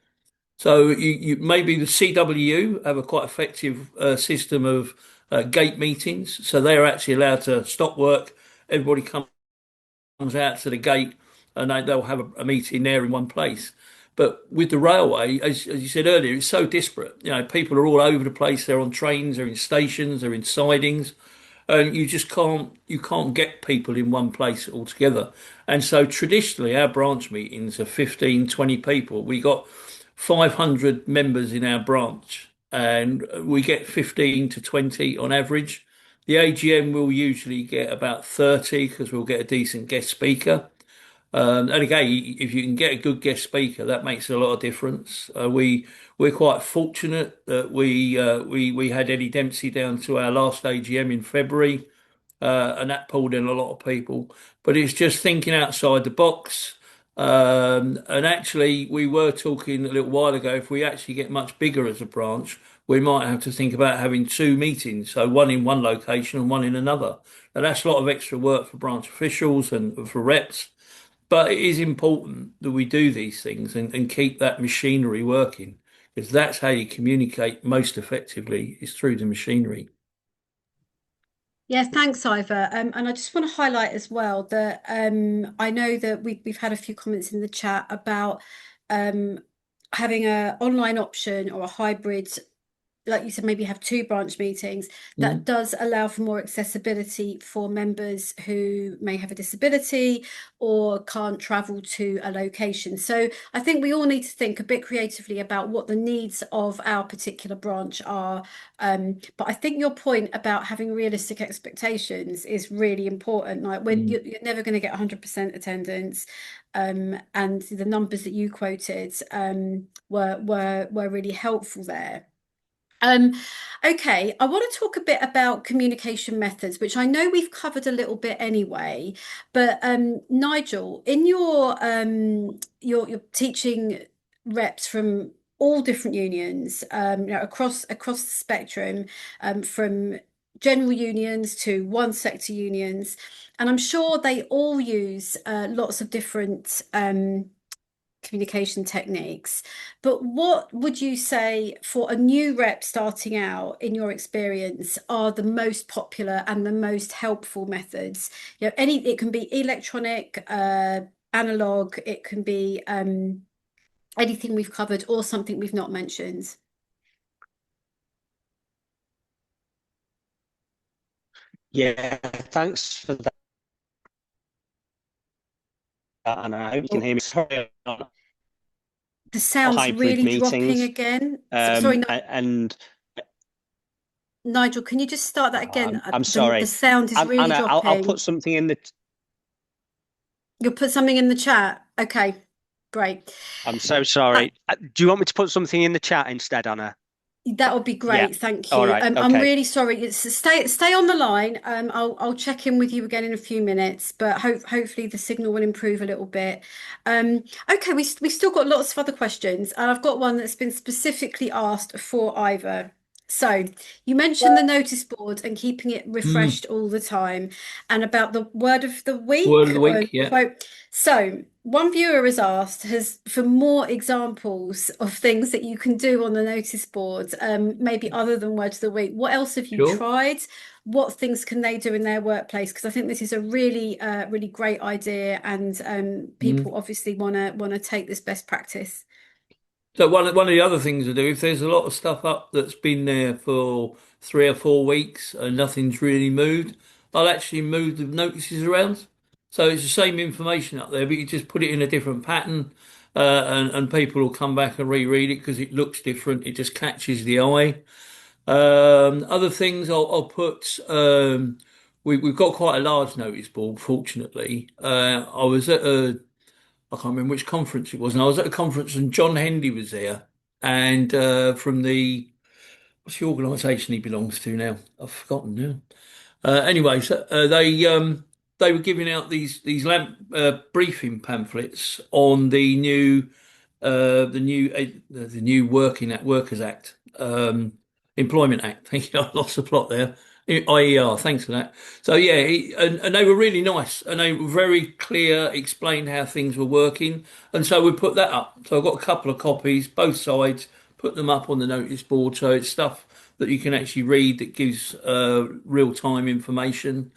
So you maybe the CWU have a quite effective system of gate meetings. So they're actually allowed to stop work. Everybody comes out to the gate, and they'll have a meeting there in one place. But with the railway, as you said earlier, it's so disparate. People are all over the place. They're on trains, they're in stations, they're in sidings, and you can't get people in one place altogether. And so traditionally, our branch meetings are 15, 20 people. We got 500 members in our branch, and we get 15 to 20 on average. The AGM will usually get about 30 because we'll get a decent guest speaker. And again, if you can get a good guest speaker, that makes a lot of difference. We're quite fortunate that we had Eddie Dempsey down to our last AGM in February, and that pulled in a lot of people. But it's just thinking outside the box. And actually, we were talking a little while ago, if we actually get much bigger as a branch, we might have to think about having two meetings, so one in one location and one in another. Now, that's a lot of extra work for branch officials and for reps, but it is important that we do these things and keep that machinery working, because that's how you communicate most effectively is through the machinery. Yeah, thanks, Ivor. And I just want to highlight as well that I know that we've had a few comments in the chat about um, having a online option or a hybrid, like you said, maybe have two branch meetings. That Mm, does allow for more accessibility for members who may have a disability or can't travel to a location. So I think we all need to think a bit creatively about what the needs of our particular branch are. But I think your point about having realistic expectations is really important. Like when mm. you're never going to get 100% attendance. And the numbers that you quoted were really helpful there. Um, okay, I want to talk a bit about communication methods, which I know we've covered a little bit anyway. But Nigel, in your teaching reps from all different unions, across the spectrum, from general unions to one sector unions, and I'm sure they all use lots of different communication techniques. But what would you say for a new rep starting out, in your experience, are the most popular and the most helpful methods? It can be electronic, analog, it can be anything we've covered or something we've not mentioned. Yeah, thanks for that, and I hope you can Oh, hear me. Sorry, on the sound's hybrid really dropping meetings, again. Sorry, and Nigel, can you just start that oh, again? I'm The sorry, sound is really Anna. I'll put dropping. something in the. You'll put something in the chat. Okay, great. I'm so Uh, sorry. Do you want me to put something in the chat instead, Anna? That would be Yeah. great, thank All you. right. I'm Okay. really sorry. Stay on the line. I'll check in with you again in a few minutes, but hopefully the signal will improve a little bit. Okay, we've still got lots of other questions, and I've got one that's been specifically asked for Ivor. So you mentioned the notice board and keeping it Mm. refreshed all the time, and about the word of the Word of week the or week, yeah. quote. So one viewer has asked has for more examples of things that you can do on the notice board, maybe other than word of the week. What else have you Sure. tried? What things can they do in their workplace? Because I think this is a really great idea, and Mm. people obviously want to take this best practice. So one of the other things to do, if there's a lot of stuff up that's been there for 3 or 4 weeks and nothing's really moved, I'll actually move the notices around. So it's the same information up there, but you just put it in a different pattern, and people will come back and reread it because it looks different. It just catches the eye. Other things I'll put. We've got quite a large notice board, fortunately. I was at I can't remember which conference it was, and I was at a conference and John Hendy was there, and from the what's the organisation he belongs to now? I've forgotten now. Anyway, so they were giving out these lamp briefing pamphlets on the new Workers Act, Employment Act. Thank you, I lost the plot there. IER, thanks for that. So yeah, and they were really nice, and they were very clear, explained how things were working, and so we put that up. So I've got a couple of copies, both sides, put them up on the notice board, so it's stuff that you can actually read that gives real time information,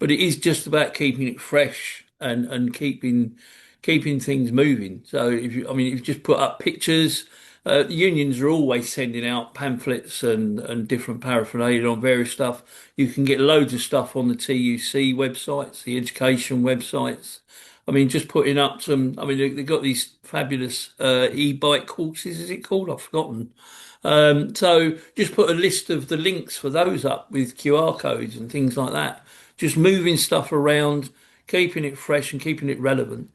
but it is just about keeping it fresh and keeping things moving. So if you just put up pictures, the unions are always sending out pamphlets and different paraphernalia on various stuff. You can get loads of stuff on the TUC websites, the education websites. I mean, just putting up some, I mean, they've got these fabulous e-bike courses, is it called? I've forgotten. So just put a list of the links for those up with QR codes and things like that. Just moving stuff around, keeping it fresh and keeping it relevant.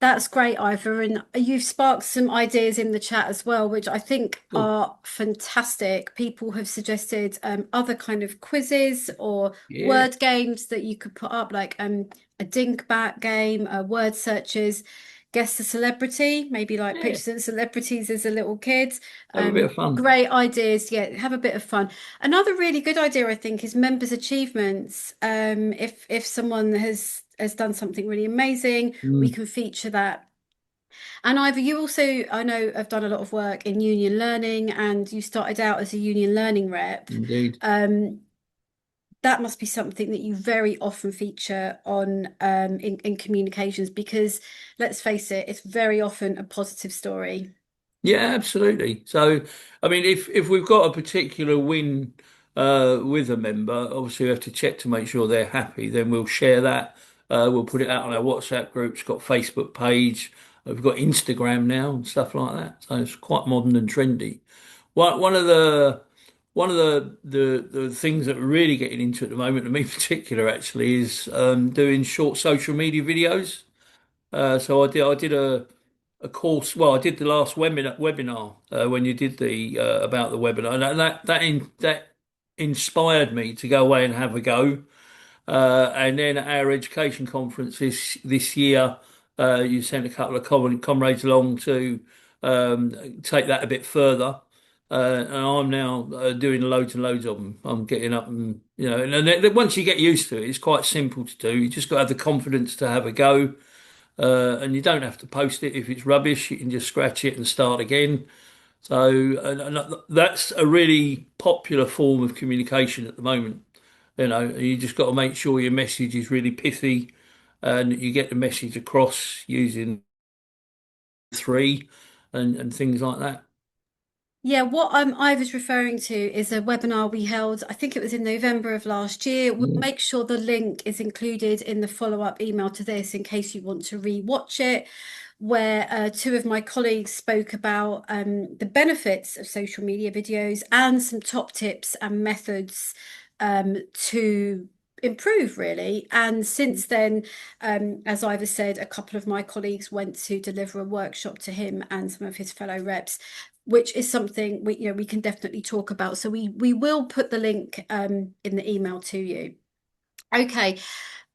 That's great, Ivor. And you've sparked some ideas in the chat as well, which I think Cool. are fantastic. People have suggested other kind of quizzes or Yeah, word games that you could put up, like a dingbat game, word searches, guess the celebrity, maybe like yeah. pictures of celebrities as a little kid. Have a bit of fun. Great ideas. Yeah, have a bit of fun. Another really good idea, I think, is members' achievements. If someone has done something really amazing, we Mm, can feature that. And Ivor, you also, I know, have done a lot of work in union learning, and you started out as a union learning rep. indeed. Um, that must be something that you very often feature on in communications because let's face it, it's very often a positive story. Yeah, absolutely. So, I mean, if we've got a particular win with a member, obviously we have to check to make sure they're happy. Then we'll share that. We'll put it out on our WhatsApp group. It's got Facebook page. We've got Instagram now and stuff like that. So it's quite modern and trendy. One of the things that we're really getting into at the moment, and me in particular, actually, is doing short social media videos. So I did a course. Well, I did the last webinar when you did the about the webinar, and that inspired me to go away and have a go. And then at our education conference this year, you sent a couple of comrades along to take that a bit further. And I'm now doing loads and loads of them. I'm getting up and and then once you get used to it, it's quite simple to do. You just got to have the confidence to have a go. And you don't have to post it if it's rubbish. You can just scratch it and start again. So and that's a really popular form of communication at the moment. You just got to make sure your message is really pithy and that you get the message across using three and things like that. Yeah, what I was referring to is a webinar we held, I think it was in November of last year. We'll Mm, make sure the link is included in the follow-up email to this in case you want to re-watch it, where two of my colleagues spoke about the benefits of social media videos and some top tips and methods to improve, really. And since then, as Ivor said, a couple of my colleagues went to deliver a workshop to him and some of his fellow reps, which is something we can definitely talk about. So we will put the link in the email to you. Okay,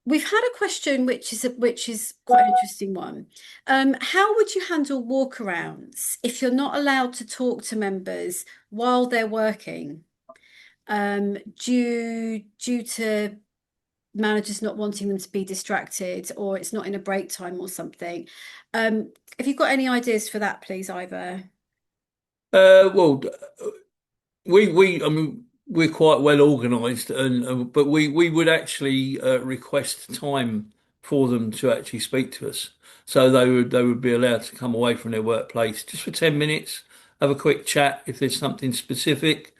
we've had a question which is quite an interesting one. How would you handle walkarounds if you're not allowed to talk to members while they're working, due to managers not wanting them to be distracted or it's not in a break time or something? Have you got any ideas for that, please, Ivor? well, I mean, we're quite well organised, and but we would actually request time for them to actually speak to us, so they would be allowed to come away from their workplace just for 10 minutes, have a quick chat if there's something specific,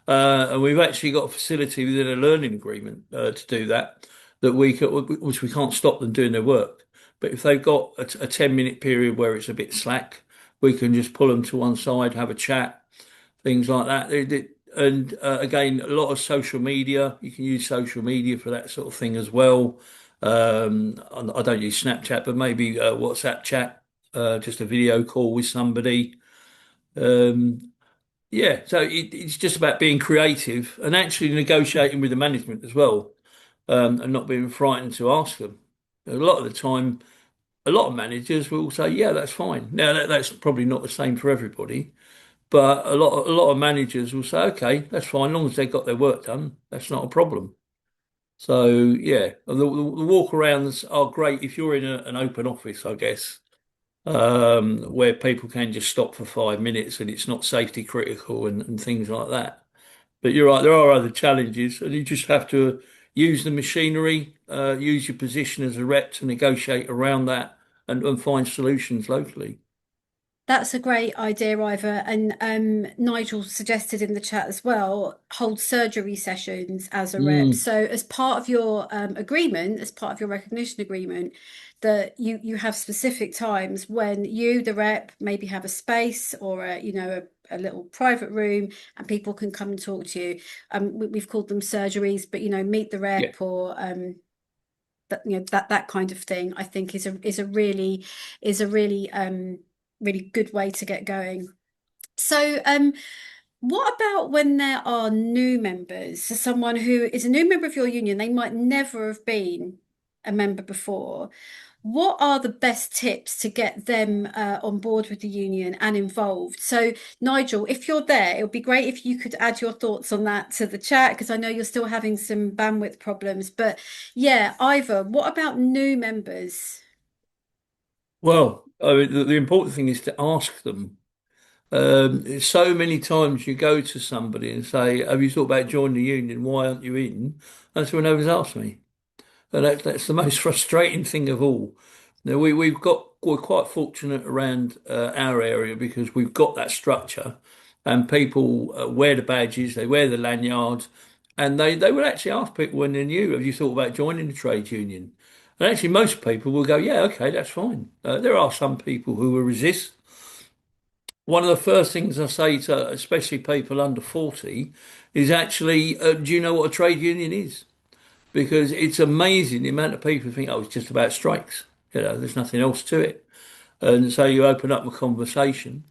and we've actually got a facility within a learning agreement to do that, which we can't stop them doing their work, but if they've got a 10-minute period where it's a bit slack, we can just pull them to one side, have a chat, things like that. And again, a lot of social media. You can use social media for that sort of thing as well. I don't use Snapchat, but maybe WhatsApp chat, just a video call with somebody. Um, yeah, so it's just about being creative and actually negotiating with the management as well, and not being frightened to ask them. A lot of the time, a lot of managers will say, "Yeah, that's fine." Now, that's probably not the same for everybody. But a lot of managers will say, okay, that's fine, as long as they got their work done, that's not a problem. So yeah, the walkarounds are great if you're in an open office, I guess, where people can just stop for 5 minutes and it's not safety critical and things like that. But you're right, there are other challenges, and you just have to use the machinery, use your position as a rep to negotiate around that and find solutions locally. That's a great idea, Ivor. And Nigel suggested in the chat as well, hold surgery sessions as a rep. Mm, So, as part of your agreement, as part of your recognition agreement, that you have specific times when you, the rep, maybe have a space or a little private room and people can come and talk to you. We've called them surgeries, but meet the Yeah. rep or that that kind of thing. I think is a really good way to get going. So, what about when there are new members? So someone who is a new member of your union, they might never have been a member before. What are the best tips to get them on board with the union and involved? So, Nigel, if you're there, it would be great if you could add your thoughts on that to the chat because I know you're still having some bandwidth problems. But yeah, Ivor, what about new members? Well, I mean, the important thing is to ask them. So many times you go to somebody and say, "Have you thought about joining the union? Why aren't you in?" That's when nobody's asked me. And that's the most frustrating thing of all. Now we're quite fortunate around our area because we've got that structure, and people wear the badges, they wear the lanyards, and they would actually ask people when they're new, "Have you thought about joining the trade union?" And actually, most people will go, "Yeah, okay, that's fine." There are some people who will resist. One of the first things I say to especially people under 40 is actually, do you know what a trade union is? Because it's amazing the amount of people who think, oh, it's just about strikes. There's nothing else to it. And so you open up a conversation,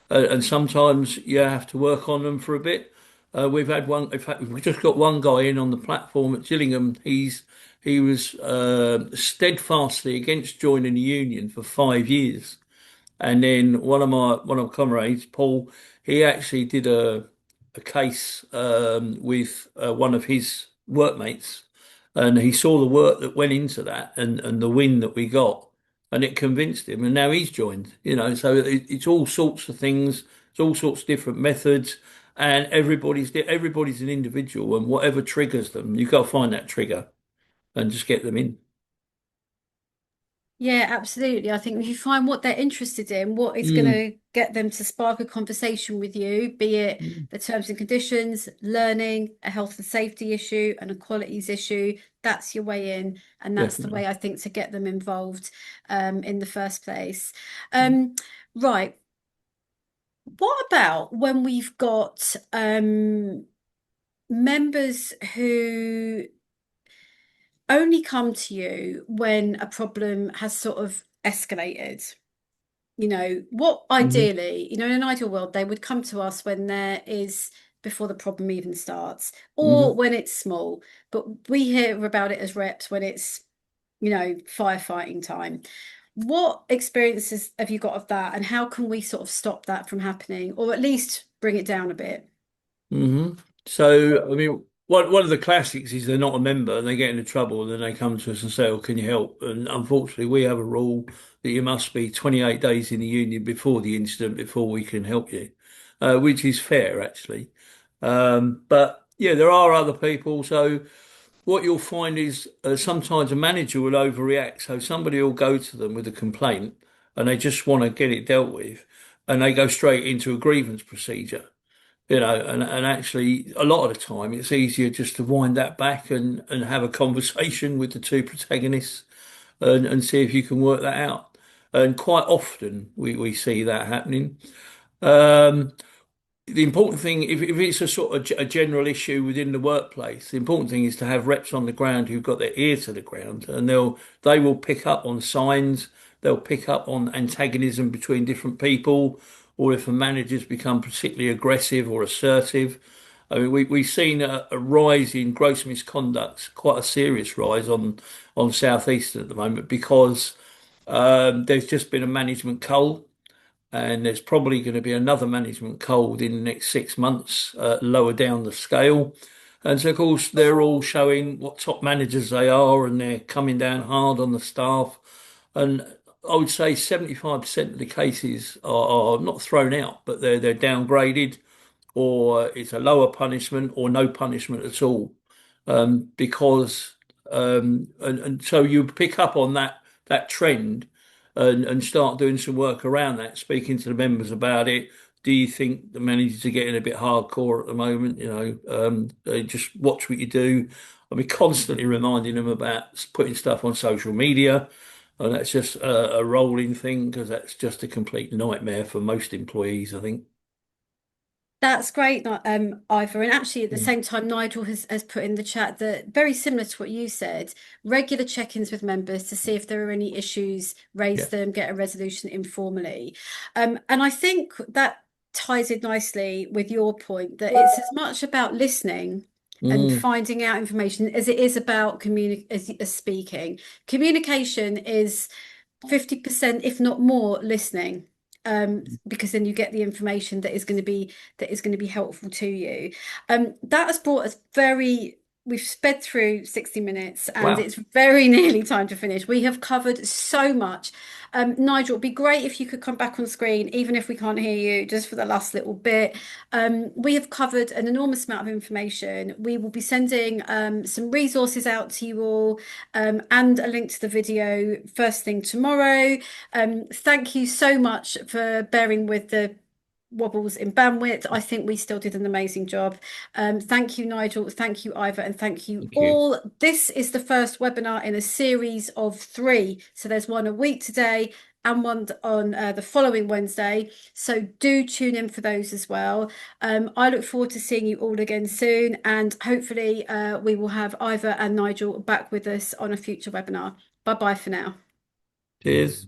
and sometimes you have to work on them for a bit. We've had one, in fact, we've just got one guy in on the platform at Gillingham. He was steadfastly against joining the union for 5 years. And then one of my comrades, Paul, he actually did a case with one of his workmates, and he saw the work that went into that and the win that we got, and it convinced him, and now he's joined. So it's all sorts of things, it's all sorts of different methods, and everybody's an individual, and whatever triggers them, you've got to find that trigger and just get them in. Yeah, absolutely. I think if you find what they're interested in, what is going Mm, to get them to spark a conversation with you, be it mm, the terms and conditions, learning, a health and safety issue, an equalities issue, that's your way in. And that's the definitely. way I think to get them involved in the first place. Mm. Um, right. What about when we've got members who only come to you when a problem has sort of escalated? What Mhm. ideally, in an ideal world, they would come to us when there is before the problem even starts, or Mhm. when it's small. But we hear about it as reps when it's, firefighting time. What experiences have you got of that, and how can we sort of stop that from happening, or at least bring it down a bit? hmm So, I mean, one of the classics is they're not a member and they get into trouble and then they come to us and say, "Oh, can you help?" And unfortunately, we have a rule that you must be 28 days in the union before the incident before we can help you, which is fair, actually. But yeah, there are other people. So, what you'll find is sometimes a manager will overreact. So, somebody will go to them with a complaint and they just want to get it dealt with and they go straight into a grievance procedure. And actually, a lot of the time, it's easier just to wind that back and have a conversation with the two protagonists and see if you can work that out. And quite often, we see that happening. Um, the important thing, if it's a sort of a general issue within the workplace, the important thing is to have reps on the ground who've got their ear to the ground, and they will pick up on signs, they'll pick up on antagonism between different people, or if a manager's become particularly aggressive or assertive. I mean, we've seen a rise in gross misconduct, quite a serious rise on South Eastern at the moment because there's just been a management cull and there's probably going to be another management cull within the next 6 months, lower down the scale. And so, of course, they're all showing what top managers they are, and they're coming down hard on the staff. And I would say 75% of the cases are not thrown out, but they're downgraded, or it's a lower punishment, or no punishment at all. Because and so you pick up on that trend and start doing some work around that, speaking to the members about it. Do you think the managers are getting a bit hardcore at the moment? Just watch what you do. I mean, constantly reminding them about putting stuff on social media. and that's just a rolling thing because that's just a complete nightmare for most employees, I think. That's great, Ivor. And actually, at the Mm. same time, Nigel has put in the chat that very similar to what you said, regular check-ins with members to see if there are any issues, raise Yeah. them, get a resolution informally. And I think that ties in nicely with your point that it's as much about listening and Mm. finding out information as it is about as speaking. Communication is 50%, if not more, listening. Because then you get the information that is going to be helpful to you. That has brought us we've sped through 60 minutes and Wow. it's very nearly time to finish. We have covered so much. Nigel, it'd be great if you could come back on screen, even if we can't hear you, just for the last little bit. We have covered an enormous amount of information. We will be sending some resources out to you all and a link to the video first thing tomorrow. Thank you so much for bearing with the wobbles in bandwidth. I think we still did an amazing job. Thank you, Nigel. Thank you, Ivor, and thank you Thank you. all. This is the first webinar in a series of 3. So there's one a week today and one on the following Wednesday. So do tune in for those as well. I look forward to seeing you all again soon, and hopefully we will have Ivor and Nigel back with us on a future webinar. Bye bye for now. Cheers.